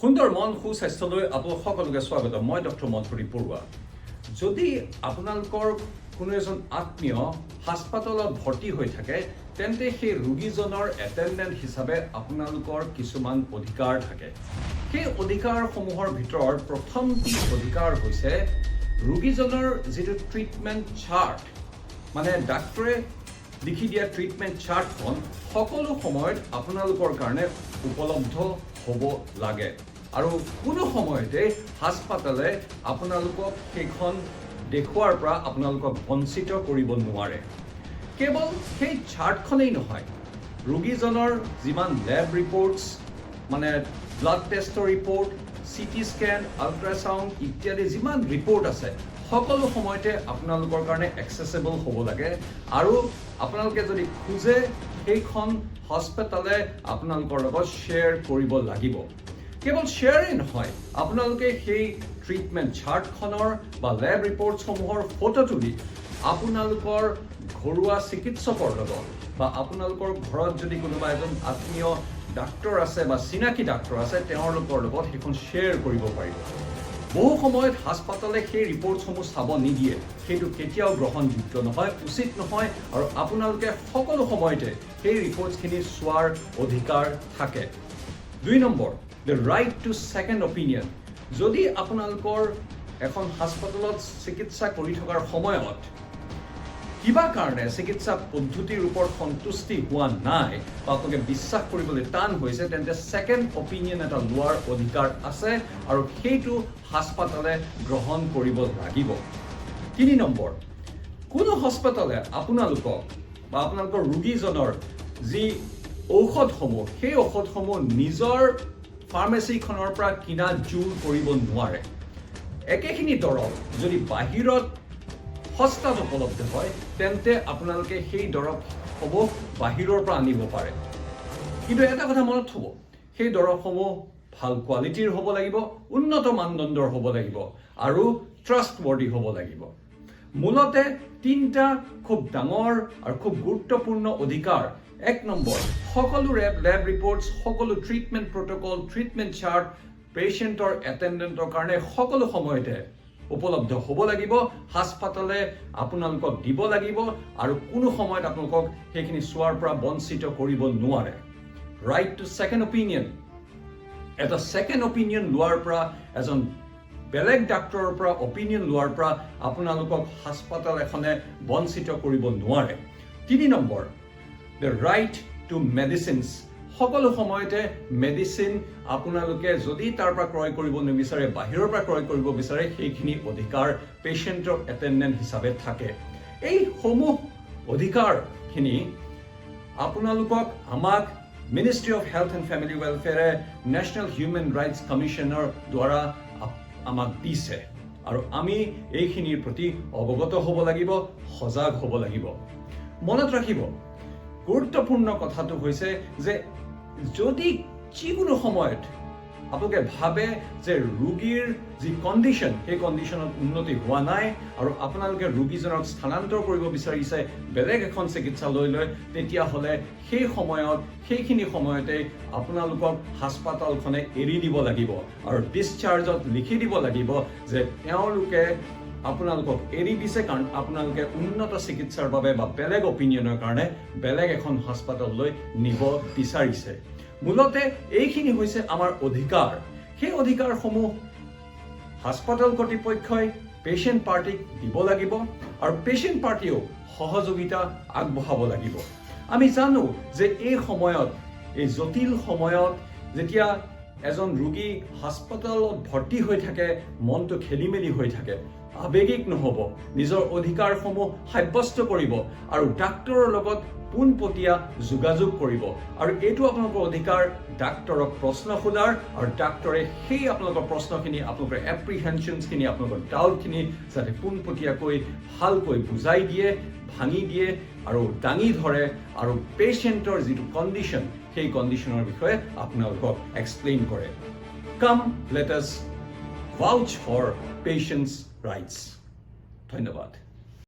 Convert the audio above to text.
সুন্দৰ মন সুস্বাস্থ্যলৈ আপোনালোক সকলোকে স্বাগত। মই ডক্টৰ মন্থৰী বৰুৱা। যদি আপোনালোকৰ কোনো এজন আত্মীয় হাস্পাতালত ভৰ্তি হৈ থাকে তেন্তে সেই ৰোগীজনৰ এটেণ্ডেণ্ট হিচাপে আপোনালোকৰ কিছুমান অধিকাৰ থাকে। সেই অধিকাৰসমূহৰ ভিতৰত প্ৰথমটি অধিকাৰ হৈছে ৰোগীজনৰ যিটো ট্ৰিটমেণ্ট চাৰ্ট, মানে ডাক্তৰে লিখি দিয়া ট্ৰিটমেণ্ট চাৰ্টখন সকলো সময়ত আপোনালোকৰ কাৰণে উপলব্ধ হ'ব লাগে আৰু কোনো সময়তে হাস্পাতালে আপোনালোকক সেইখন দেখুৱাৰ পৰা আপোনালোকক বঞ্চিত কৰিব নোৱাৰে। কেৱল সেই চাৰ্টখনেই নহয়, ৰোগীজনৰ যিমান লেব ৰিপৰ্টছ, মানে ব্লাড টেষ্টৰ ৰিপৰ্ট, চিটি স্কেন, আল্ট্ৰাচাউণ্ড ইত্যাদি যিমান ৰিপৰ্ট আছে সকলো সময়তে আপোনালোকৰ কাৰণে এক্সেচেবল হ'ব লাগে আৰু আপোনালোকে যদি খোজে সেইখন হস্পিটালে আপোনালোকৰ লগত শ্বেয়াৰ কৰিব লাগিব। কেৱল শ্বেয়াৰেই নহয়, আপোনালোকে সেই ট্ৰিটমেণ্ট চাৰ্টখনৰ বা লেব ৰিপৰ্টছসমূহৰ ফটো তুলি আপোনালোকৰ ঘৰুৱা চিকিৎসকৰ লগত বা আপোনালোকৰ ঘৰত যদি কোনোবা এজন আত্মীয় ডাক্তৰ আছে বা চিনাকি ডাক্তৰ আছে তেওঁলোকৰ লগত সেইখন শ্বেয়াৰ কৰিব পাৰিব। বহু সময়ত হাস্পাতালে সেই ৰিপৰ্টছসমূহ চাব নিদিয়ে, সেইটো কেতিয়াও গ্ৰহণযোগ্য নহয়, উচিত নহয় আৰু আপোনালোকে সকলো সময়তে সেই ৰিপৰ্টছখিনি চোৱাৰ অধিকাৰ থাকে। 2 number, the right to second opinion. যদি আপোনালোকৰ এখন হাস্পাতালত চিকিৎসা কৰি থকাৰ সময়ত কিবা কাৰণে চিকিৎসা পদ্ধতিৰ ওপৰত সন্তুষ্টি হোৱা নাই বা আপোনালোকে বিশ্বাস কৰিবলৈ টান হৈছে তেন্তে ছেকেণ্ড অপিনিয়ন এটা লোৱাৰ অধিকাৰ আছে আৰু সেইটো হাস্পাতালে গ্ৰহণ কৰিব লাগিব। 3 নম্বৰ, কোনো হাস্পাতালে আপোনালোকক বা আপোনালোকৰ ৰোগীজনৰ যি ঔষধসমূহ সেই ঔষধসমূহ নিজৰ ফাৰ্মাচীখনৰ পৰা কিনা জোৰ কৰিব নোৱাৰে। একেখিনি দৰৱ যদি বাহিৰত সস্তাত উপলব্ধ হয় তেন্তে আপোনালোকে সেই দৰৱসমূহ বাহিৰৰ পৰা আনিব পাৰে, কিন্তু এটা কথা মনত থ'ব, সেই দৰৱসমূহ ভাল কোৱালিটিৰ হ'ব লাগিব, উন্নত মানদণ্ডৰ হ'ব লাগিব আৰু ট্ৰাষ্টৱৰ্ডি হ'ব লাগিব। মূলতে 3টা খুব ডাঙৰ আৰু খুব গুৰুত্বপূৰ্ণ অধিকাৰ। 1 নম্বৰ, সকলো লেব ৰিপৰ্টছ, সকলো ট্ৰিটমেণ্ট প্ৰট'কল, ট্ৰিটমেণ্ট চাৰ্ট পেচেণ্টৰ এটেণ্ডেণ্টৰ কাৰণে সকলো সময়তে উপলব্ধ হ'ব লাগিব, হাস্পাতালে আপোনালোকক দিব লাগিব আৰু কোনো সময়ত আপোনালোকক সেইখিনি চোৱাৰ পৰা বঞ্চিত কৰিব নোৱাৰে। Right to second opinion. এটা ছেকেণ্ড অপিনিয়ন লোৱাৰ পৰা, এজন বেলেগ ডাক্তৰৰ পৰা অপিনিয়ন লোৱাৰ পৰা আপোনালোকক হাস্পাতাল এখনে বঞ্চিত কৰিব নোৱাৰে। 3 number, the right to medicines. সকলো সময়তে মেডিচিন আপোনালোকে যদি তাৰ পৰা ক্ৰয় কৰিব নিবিচাৰে, বাহিৰৰ পৰা ক্ৰয় কৰিব বিচাৰে, সেইখিনি অধিকাৰ পেচেণ্টৰ এটেণ্ডেণ্ট হিচাপে থাকে। এই সমূহ অধিকাৰখিনি আপোনালোকক আমাক ministry of health and family ৱেলফেয়াৰে নেশ্যনেল হিউমেন ৰাইটছ কমিশ্যনৰ দ্বাৰা আমাক দিছে আৰু আমি এইখিনিৰ প্ৰতি অৱগত হ'ব লাগিব, সজাগ হ'ব লাগিব। মনত ৰাখিব, গুৰুত্বপূৰ্ণ কথাটো হৈছে যে যদি যিকোনো সময়ত আপোনালোকে ভাবে যে ৰোগীৰ যি কণ্ডিশ্যন সেই কণ্ডিশ্যনত উন্নতি হোৱা নাই আৰু আপোনালোকে ৰোগীজনক স্থানান্তৰ কৰিব বিচাৰিছে বেলেগ এখন চিকিৎসালয়লৈ, তেতিয়াহ'লে সেই সময়ত সেইখিনি সময়তে আপোনালোকক হাস্পাতালখনে এৰি দিব লাগিব আৰু ডিছচাৰ্জত লিখি দিব লাগিব যে তেওঁলোকে আপোনালোকক এৰি দিছে কাৰণ আপোনালোকে উন্নত চিকিৎসাৰ বাবে বা বেলেগ অপিনিয়নৰ কাৰণে বেলেগ এখন হাস্পাতাললৈ নিব বিচাৰিছে। মূলতে এইখিনি হৈছে আমাৰ অধিকাৰ। সেই অধিকাৰসমূহ হাস্পাতাল কৰ্তৃপক্ষই পেচেণ্ট পাৰ্টিক দিব লাগিব আৰু পেচেণ্ট পাৰ্টিয়েও সহযোগিতা আগবঢ়াব লাগিব। আমি জানো যে এই সময়ত, এই জটিল সময়ত যেতিয়া এজন ৰোগী হাস্পাতালত ভৰ্তি হৈ থাকে, মনটো খেলি মেলি হৈ থাকে, আৱেগিক নহ'ব, নিজৰ অধিকাৰসমূহ সাব্যস্ত কৰিব আৰু ডাক্তৰৰ লগত পোনপটীয়া যোগাযোগ কৰিব আৰু এইটো আপোনালোকৰ অধিকাৰ ডাক্তৰক প্ৰশ্ন সোধাৰ আৰু ডাক্তৰে সেই আপোনালোকৰ প্ৰশ্নখিনি, আপোনালোকৰ এপ্ৰিহেনশ্যনছখিনি, আপোনালোকৰ ডাউটখিনি যাতে পোনপটীয়াকৈ ভালকৈ বুজাই দিয়ে, ভাঙি দিয়ে আৰু দাঙি ধৰে আৰু পেচেণ্টৰ যিটো কণ্ডিশ্যন সেই কণ্ডিশ্যনৰ বিষয়ে আপোনালোকক এক্সপ্লেইন কৰে। কাম let us ভাউচ for patients rights. ধন্যবাদ।